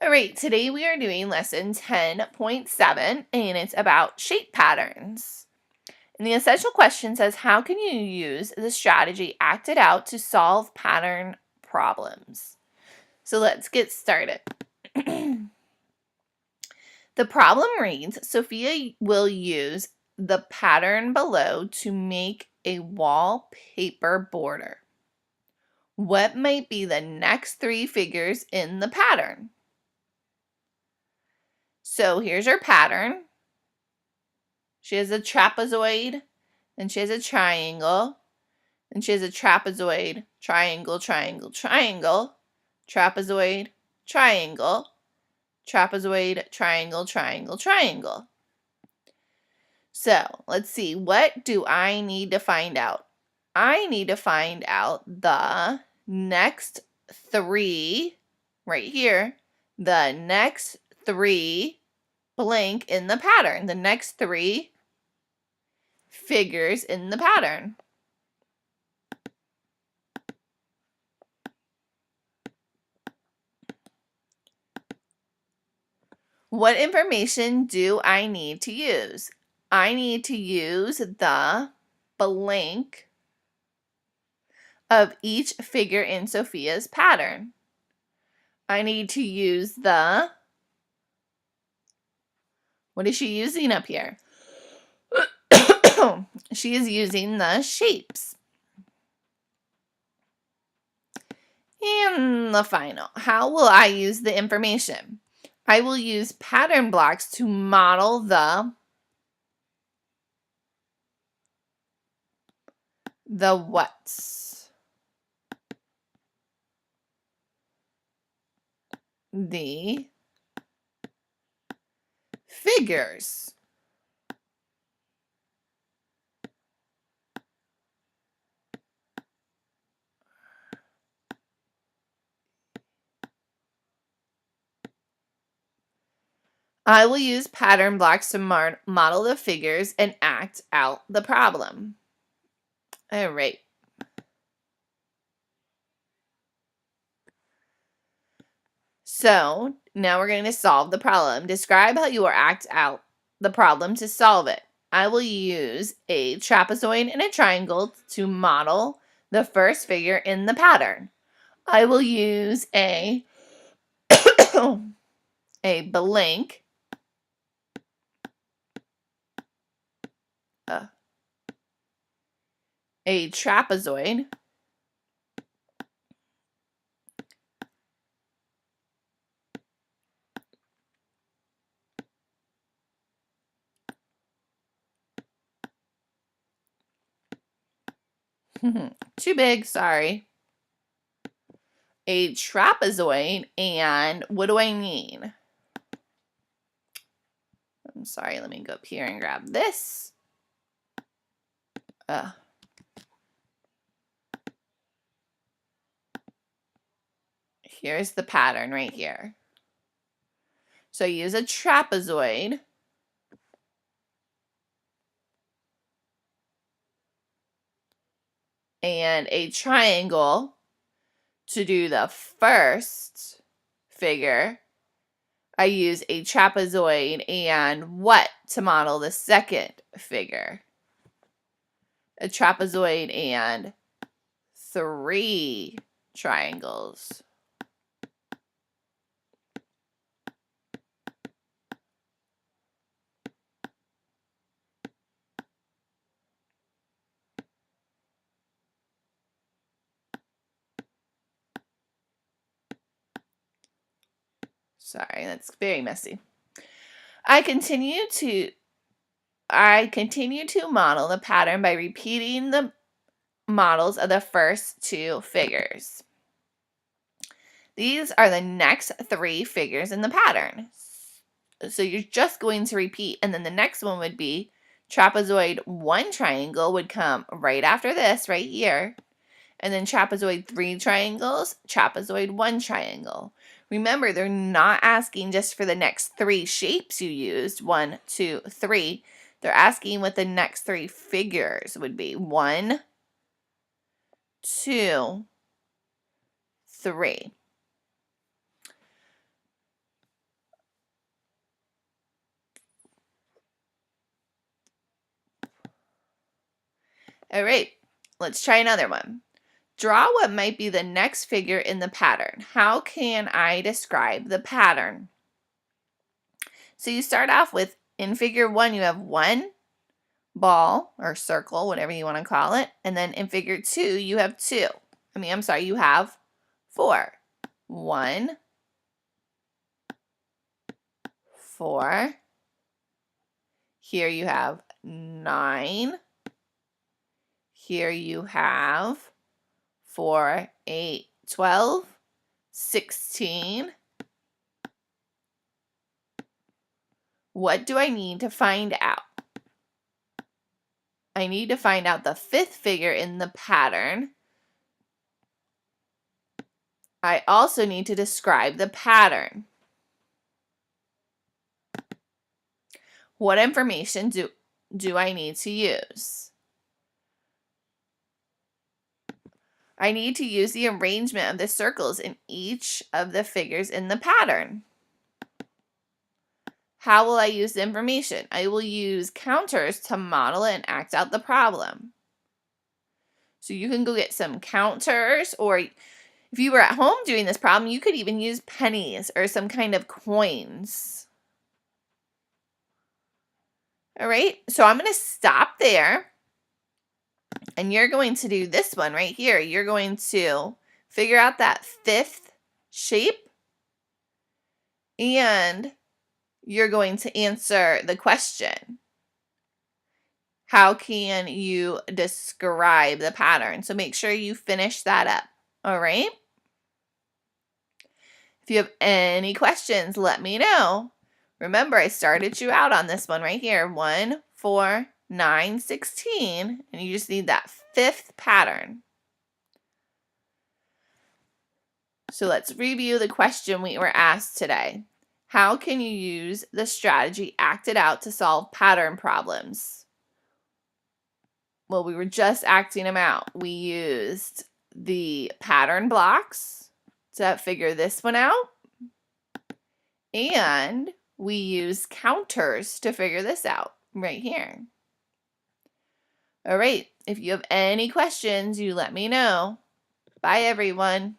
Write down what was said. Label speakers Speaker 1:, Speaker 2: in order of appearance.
Speaker 1: All right, today we are doing lesson 10.7 and it's about shape patterns. And the essential question says, how can you use the strategy acted out to solve pattern problems? So let's get started. The problem reads, Sophia will use the pattern below to make a wallpaper border. What might be the next three figures in the pattern? So here's her pattern. She has a trapezoid, and she has a triangle, and she has a trapezoid, triangle, triangle, triangle, trapezoid, triangle, trapezoid, triangle, triangle, triangle. So let's see, what do I need to find out? I need to find out the next three, right here, the next three blank in the pattern, the next three figures in the pattern. What information do I need to use? I need to use the blank of each figure in Sophia's pattern. I need to use the, what is she using up here? She is using the shapes. And the final, how will I use the information? I will use pattern blocks to model the what's. The figures. I will use pattern blocks to model the figures and act out the problem. All right. So now we're going to solve the problem. Describe how you will act out the problem to solve it. I will use a trapezoid and a triangle to model the first figure in the pattern. I will use a blank a trapezoid too big, sorry. A trapezoid, and what do I need? I'm sorry, let me go up here and grab this. Here's the pattern right here. So use a trapezoid and a triangle to do the first figure. I use a trapezoid and what to model the second figure? A trapezoid and 3 triangles. Sorry, that's very messy. I continue to model the pattern by repeating the models of the first 2 figures. These are the next 3 figures in the pattern. So you're just going to repeat, and then the next one would be trapezoid 1 triangle would come right after this right here. And then trapezoid 3 triangles, trapezoid 1 triangle. Remember, they're not asking just for the next 3 shapes you used, 1, 2, 3. They're asking what the next 3 figures would be. 1, 2, 3. All right, let's try another one. Draw what might be the next figure in the pattern. How can I describe the pattern? So you start off with, in figure 1, you have 1 ball or circle, whatever you want to call it. And then in figure 2, you have 2. You have 4. 1, 4. Here you have 9. Here you have 4, 8, 12, 16. What do I need to find out? I need to find out the 5th figure in the pattern. I also need to describe the pattern. What information do I need to use? I need to use the arrangement of the circles in each of the figures in the pattern. How will I use the information? I will use counters to model it and act out the problem. So you can go get some counters, or if you were at home doing this problem, you could even use pennies or some kind of coins. All right, so I'm going to stop there. And you're going to do this one right here. You're going to figure out that 5th shape. And you're going to answer the question. How can you describe the pattern? So make sure you finish that up. All right? If you have any questions, let me know. Remember, I started you out on this one right here. 1, 4, 9, 16. And you just need that 5th pattern. So let's review the question we were asked today. How can you use the strategy acted out to solve pattern problems? Well, we were just acting them out. We used the pattern blocks to figure this one out. And we used counters to figure this out right here. All right, if you have any questions, you let me know. Bye, everyone.